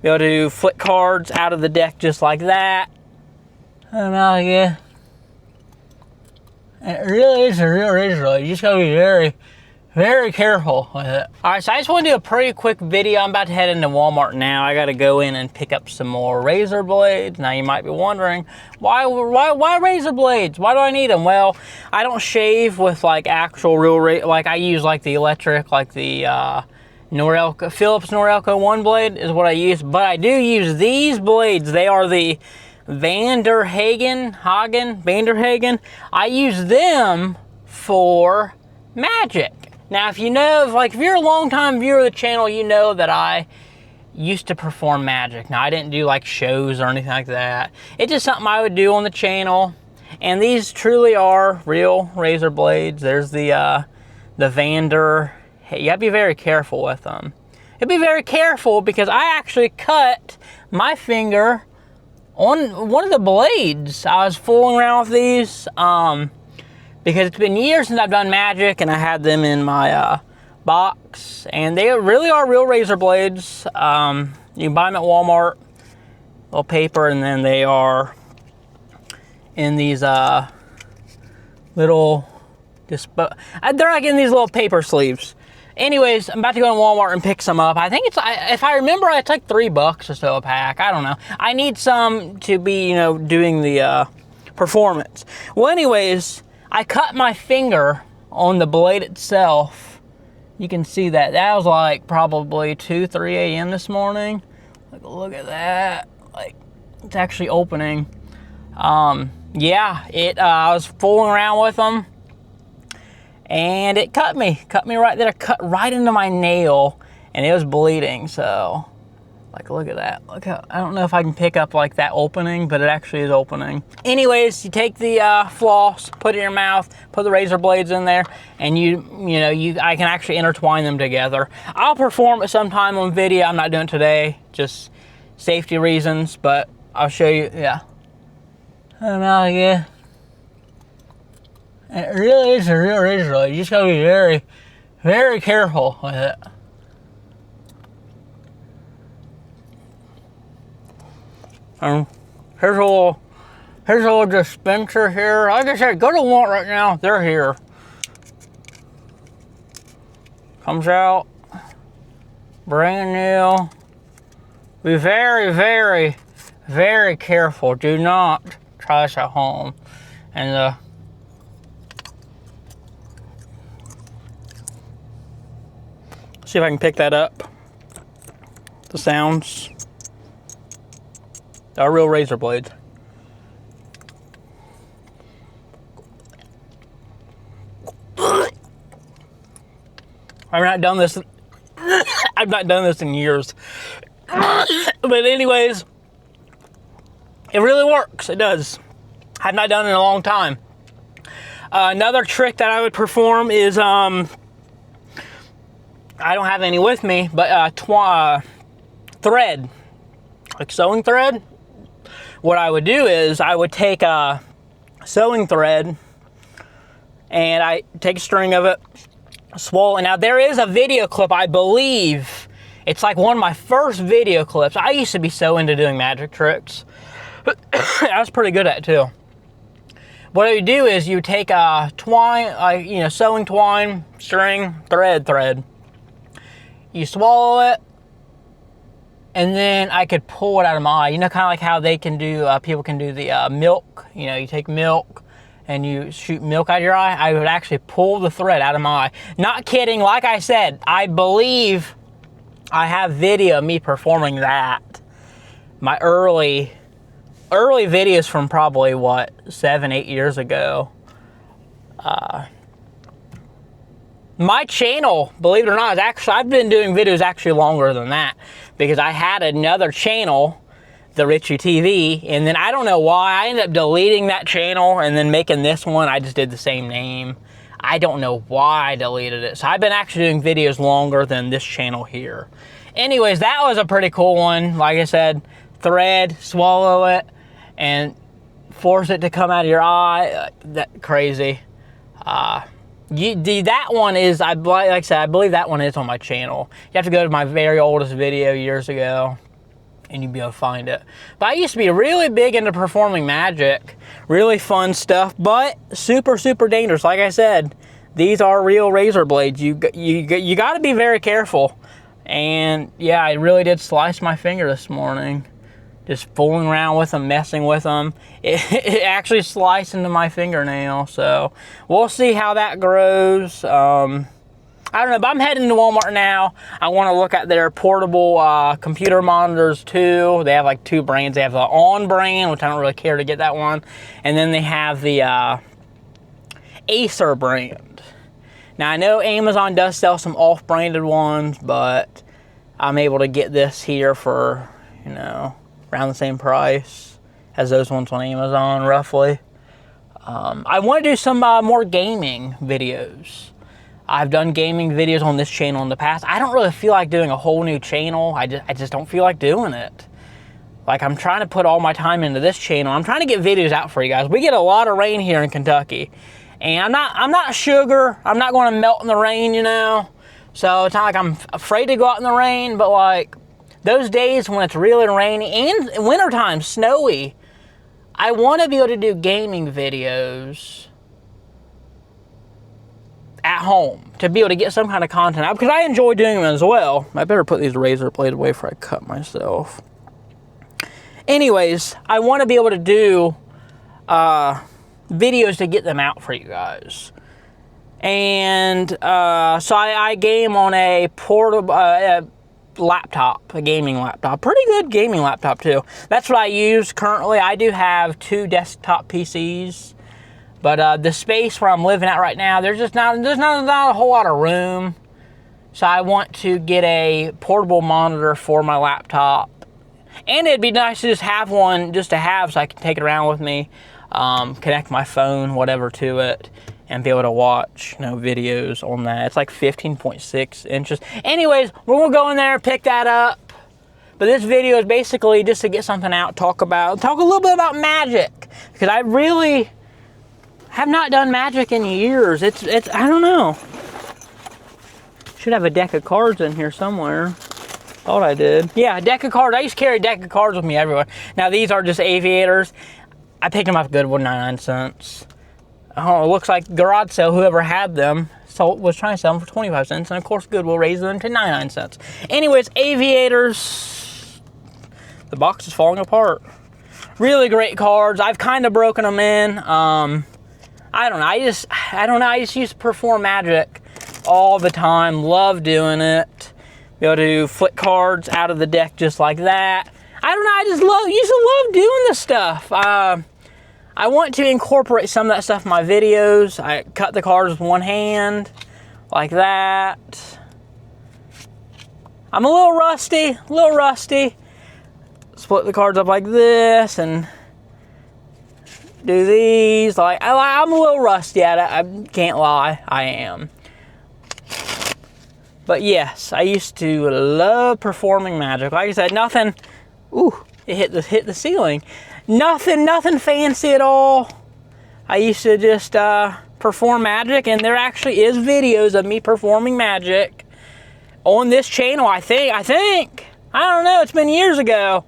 Be able to flip cards out of the deck just like that. And now, yeah. It really is a real razor blade. You just gotta be very, very careful with it. All right, so I just want to do a pretty quick video. I'm about to head into Walmart now. I got to go in and pick up some more razor blades. Now you might be wondering, why razor blades? Why do I need them? Well, I don't shave with like actual real, like I use like the electric, like the Phillips Norelco 1 blade is what I use. But I do use these blades. They are the Vanderhagen. I use them for magic. Now, if you know, if you're a long-time viewer of the channel, you know that I used to perform magic. Now, I didn't do like shows or anything like that. It's just something I would do on the channel. And these truly are real razor blades. There's the Vander. You have to be very careful with them. You have to be very careful because I actually cut my finger on one of the blades. I was fooling around with these because it's been years since I've done magic, and I had them in my box, and they really are real razor blades. You can buy them at Walmart, little paper, and then they are in these little, they're like in these little paper sleeves. Anyways, I'm about to go to Walmart and pick some up. I think if I remember, it's like $3 or so a pack. I don't know. I need some to be, you know, doing the performance. Well, anyways, I cut my finger on the blade itself. You can see that. That was like probably 2, 3 a.m. this morning. Like, look at that. Like, it's actually opening. Yeah, I was fooling around with them, and it cut me right there. It cut right into my nail, and it was bleeding. So, like, look at that. Look how, I don't know if I can pick up like that opening, but it actually is opening. Anyways, you take the floss, put it in your mouth, put the razor blades in there, and I can actually intertwine them together. I'll perform it sometime on video. I'm not doing it today, just safety reasons, but I'll show you. Yeah. And now, yeah. It really is a real razor blade. You just gotta be very, very careful with it. Here's a little dispenser here. Like I said, go to Walmart right now. They're here. Comes out brand new. Be very, very, very careful. Do not try this at home. And see if I can pick that up. The sounds. They're real razor blades. I've not done this. I've not done this in years. But anyways, it really works. It does. I've not done it in a long time. Another trick that I would perform is I don't have any with me, but thread, like sewing thread. What I would do is I would take a sewing thread and I take a string of it, swollen. Now there is a video clip, I believe. It's like one of my first video clips. I used to be so into doing magic tricks. I was pretty good at it too. What you do is you take a twine, sewing twine, string, thread. You swallow it, and then I could pull it out of my eye. You know, kind of like how they can do, people can do the milk. You know, you take milk and you shoot milk out of your eye. I would actually pull the thread out of my eye. Not kidding. Like I said, I believe I have video of me performing that. My early videos from probably, 7, 8 years ago. My channel, believe it or not, I've been doing videos actually longer than that, because I had another channel, TheRitchieTV, and then I don't know why, I ended up deleting that channel and then making this one. I just did the same name. I don't know why I deleted it. So I've been actually doing videos longer than this channel here. Anyways, that was a pretty cool one. Like I said, thread, swallow it, and force it to come out of your eye. That crazy. That one is, like I said, I believe that one is on my channel. You have to go to my very oldest video years ago. and you'd be able to find it. But I used to be really big into performing magic. Really fun stuff, but super, super dangerous. Like I said, these are real razor blades. You got to be very careful. And yeah, I really did slice my finger this morning. Just fooling around with them, messing with them. It actually sliced into my fingernail. So we'll see how that grows. I don't know, but I'm heading to Walmart now. I want to look at their portable computer monitors too. They have like 2 brands. They have the On brand, which I don't really care to get that one. And then they have the Acer brand. Now I know Amazon does sell some off-branded ones, but I'm able to get this here for, you know, around the same price as those ones on Amazon, roughly. I want to do some more gaming videos. I've done gaming videos on this channel in the past. I don't really feel like doing a whole new channel. I just don't feel like doing it. Like, I'm trying to put all my time into this channel. I'm trying to get videos out for you guys. We get a lot of rain here in Kentucky. And I'm not sugar. I'm not going to melt in the rain, you know. So it's not like I'm afraid to go out in the rain, but like those days when it's really rainy and wintertime, snowy, I want to be able to do gaming videos at home to be able to get some kind of content out, because I enjoy doing them as well. I better put these razor blades away before I cut myself. Anyways, I want to be able to do videos to get them out for you guys. And so I game on a portable laptop, a gaming laptop. Pretty good gaming laptop too. That's what I use currently. I do have 2 desktop PCs. But the space where I'm living at right now, there's not a whole lot of room. So I want to get a portable monitor for my laptop. And it'd be nice to just have one just to have so I can take it around with me, connect my phone, whatever, to it, and be able to watch, you know, videos on that. It's like 15.6 inches. Anyways, we're gonna go in there and pick that up. But this video is basically just to get something out, talk a little bit about magic, because I really have not done magic in years. It's I don't know. Should have a deck of cards in here somewhere. Thought I did. Yeah, a deck of cards. I used to carry a deck of cards with me everywhere. Now these are just aviators. I picked them up good, 99 cents. Oh, it looks like garage sale, whoever had them was trying to sell them for 25 cents. And of course Goodwill raised them to 99 cents. Anyways, aviators. The box is falling apart. Really great cards. I've kind of broken them in. I don't know. I just used to perform magic all the time. Love doing it. Be able to flick cards out of the deck just like that. I don't know. I just used to love doing this stuff. I want to incorporate some of that stuff in my videos. I cut the cards with one hand like that. I'm a little rusty. Split the cards up like this and do these. Like, I'm a little rusty at it. I can't lie, I am. But yes, I used to love performing magic. Like I said, nothing. Ooh, it hit the ceiling. Nothing fancy at all. I used to just perform magic, and there actually is videos of me performing magic on this channel. I think. I don't know. It's been years ago.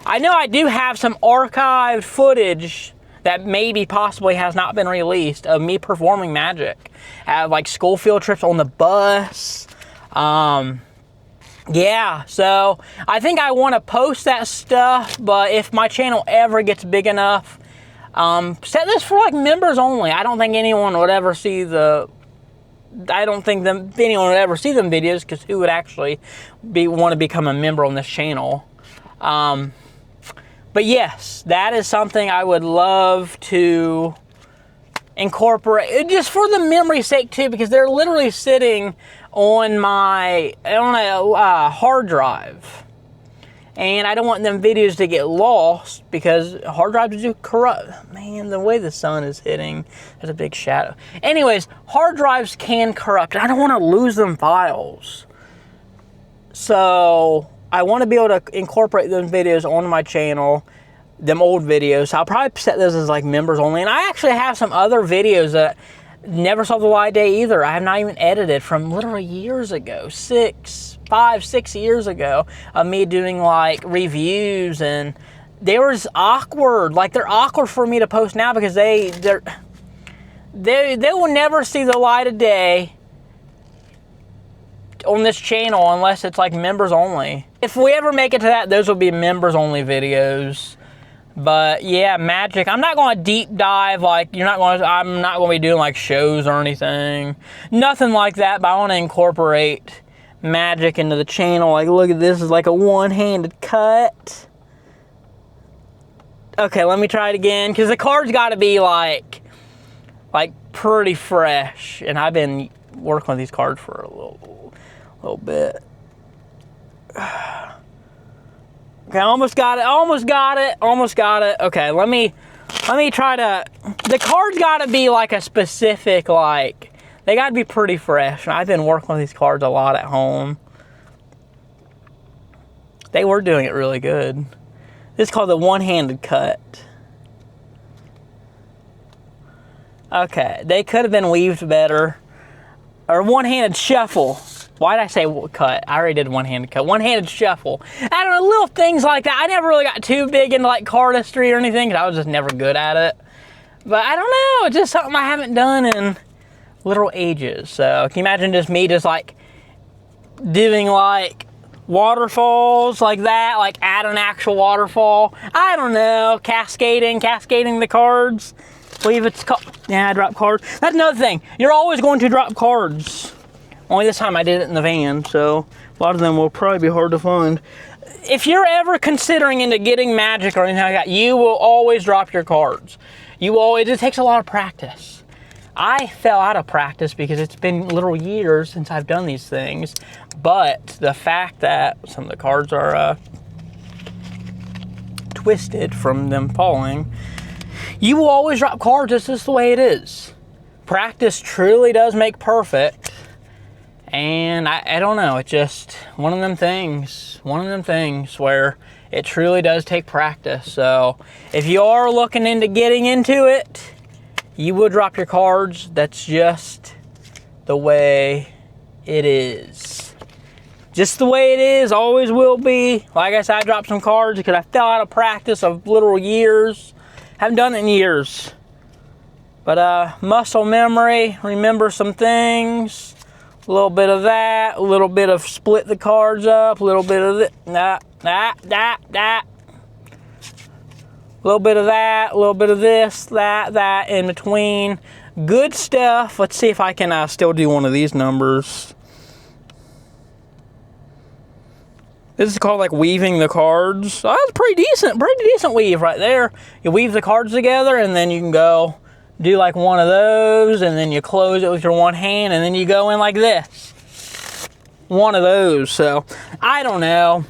I know I do have some archived footage that maybe possibly has not been released of me performing magic at like school field trips on the bus. Yeah, so I think I want to post that stuff, but if my channel ever gets big enough, set this for like members only. I don't think anyone would ever see anyone would ever see them videos, because who would actually want to become a member on this channel? But yes, that is something I would love to incorporate, just for the memory's sake too, because they're literally sitting on a hard drive, and I don't want them videos to get lost, because hard drives do corrupt. Man, the way the sun is hitting, there's a big shadow. Anyways, hard drives can corrupt, and I don't want to lose them files. So I want to be able to incorporate those videos onto my channel, them old videos. So I'll probably set those as like members only. And I actually have some other videos that never saw the light of day either. I have not even edited, from literally years ago, 6, 5, 6 years ago of me doing like reviews, and they were just awkward. Like, they're awkward for me to post now because they will never see the light of day on this channel unless it's like members only. If we ever make it to that, those will be members only videos. But yeah, magic. I'm not going to deep dive, like I'm not going to be doing like shows or anything. Nothing like that, but I want to incorporate magic into the channel. Like, look at this, is like a one-handed cut. Okay, let me try it again, because the card's got to be like pretty fresh, and I've been working with these cards for a little bit. Okay, almost got it. Okay, let me try to, the cards gotta be like a specific, like, they gotta be pretty fresh. And I've been working with these cards a lot at home. They were doing it really good. This is called the one-handed cut. Okay, they could have been weaved better. Or one-handed shuffle. Why did I say cut? I already did one-handed cut. One-handed shuffle. I don't know, little things like that. I never really got too big into like cardistry or anything, because I was just never good at it. But I don't know, it's just something I haven't done in literal ages. So can you imagine just me just like doing like waterfalls like that, like add an actual waterfall? I don't know, cascading the cards. I believe it's called, yeah, I drop cards. That's another thing. You're always going to drop cards. Only this time I did it in the van, so a lot of them will probably be hard to find. If you're ever considering into getting magic or anything like that, you will always drop your cards. It takes a lot of practice. I fell out of practice because it's been literal years since I've done these things, but the fact that some of the cards are twisted from them falling, you will always drop cards. It's just the way it is. Practice truly does make perfect. And I don't know, it's just one of them things where it truly does take practice. So if you are looking into getting into it, you will drop your cards. That's just the way it is. Just the way it is, always will be. Like I said, I dropped some cards because I fell out of practice of literal years. Haven't done it in years. But muscle memory, remember some things. A little bit of that, a little bit of split the cards up, a little bit of this, that. A little bit of that, a little bit of this, that in between. Good stuff. Let's see if I can still do one of these numbers. This is called like weaving the cards. Oh, that's pretty decent weave right there. You weave the cards together, and then you can go do like one of those, and then you close it with your one hand, and then you go in like this. One of those. So I don't know.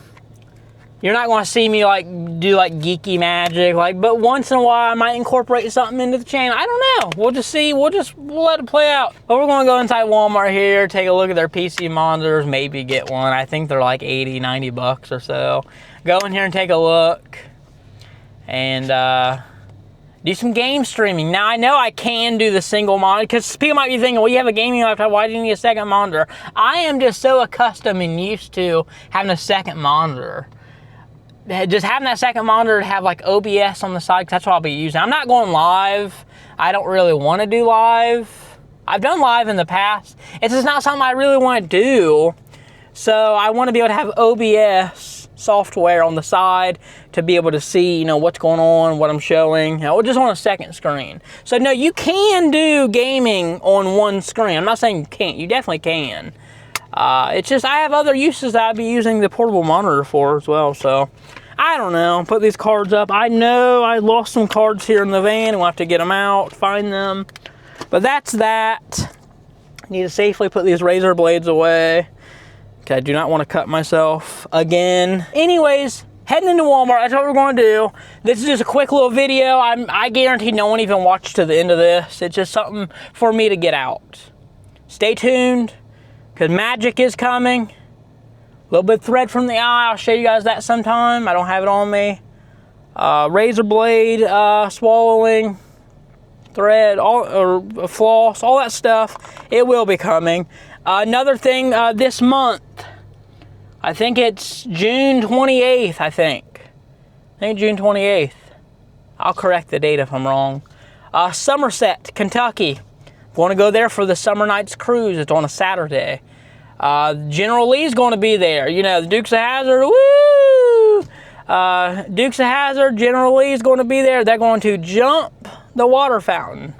You're not going to see me like do like geeky magic, like, but once in a while I might incorporate something into the channel. I don't know. We'll just see. We'll let it play out. But we're going to go inside Walmart here, take a look at their PC monitors, maybe get one. I think they're like 80, 90 bucks or so. Go in here and take a look, and do some game streaming. Now, I know I can do the single monitor, because people might be thinking, well, you have a gaming laptop, why do you need a second monitor? I am just so accustomed and used to having a second monitor. Just having that second monitor to have like OBS on the side, because that's what I'll be using. I'm not going live. I don't really want to do live. I've done live in the past. It's just not something I really want to do. So I want to be able to have OBS software on the side to be able to see, you know, what's going on, what I'm showing, just on a second screen. So no, you can do gaming on one screen. I'm not saying you can't. You definitely can. It's just I have other uses that I'd be using the portable monitor for as well. So I don't know. Put these cards up. I know I lost some cards here in the van. We'll have to get them out, find them. But that's that. I need to safely put these razor blades away. Okay, I do not want to cut myself again. Anyways, heading into Walmart, that's what we're going to do. This is just a quick little video. I guarantee no one even watched to the end of this. It's just something for me to get out. Stay tuned, because magic is coming. A little bit of thread from the eye. I'll show you guys that sometime. I don't have it on me. Razor blade, swallowing, thread, or floss, all that stuff. It will be coming. Another thing, this month, I think it's June 28th, I think. I think June 28th. I'll correct the date if I'm wrong. Somerset, Kentucky. Want to go there for the Summer Nights Cruise. It's on a Saturday. General Lee's going to be there. You know, the Dukes of Hazzard, woo! Dukes of Hazzard, General Lee's going to be there. They're going to jump the water fountain.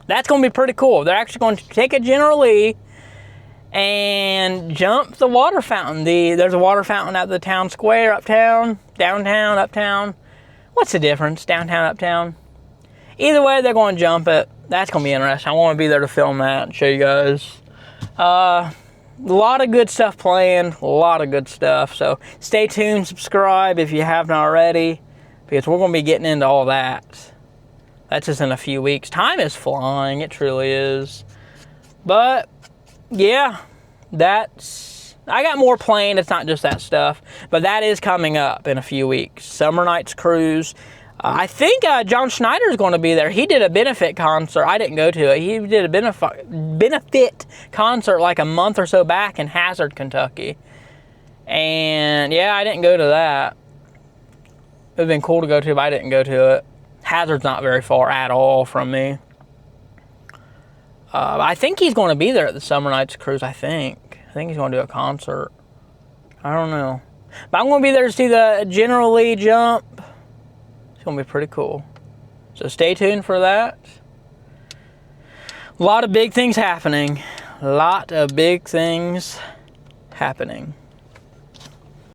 That's going to be pretty cool. They're actually going to take a General Lee and jump the water fountain. There's a water fountain at the town square, uptown, downtown, uptown. What's the difference, downtown, uptown? Either way, they're going to jump it. That's going to be interesting. I want to be there to film that and show you guys. A lot of good stuff planned, a lot of good stuff. So stay tuned, subscribe if you haven't already, because we're going to be getting into all that. That's just in a few weeks. Time is flying, it truly is. But yeah, I got more planned. It's not just that stuff, but that is coming up in a few weeks. Summer Nights Cruise. I think John Schneider's going to be there. He did a benefit concert. I didn't go to it. He did a benefit concert like a month or so back in Hazard, Kentucky. And yeah, I didn't go to that. It would have been cool to go to, but I didn't go to it. Hazard's not very far at all from me. I think he's going to be there at the Summer Nights Cruise, I think. I think he's going to do a concert. I don't know. But I'm going to be there to see the General Lee jump. It's going to be pretty cool. So stay tuned for that. A lot of big things happening. A lot of big things happening.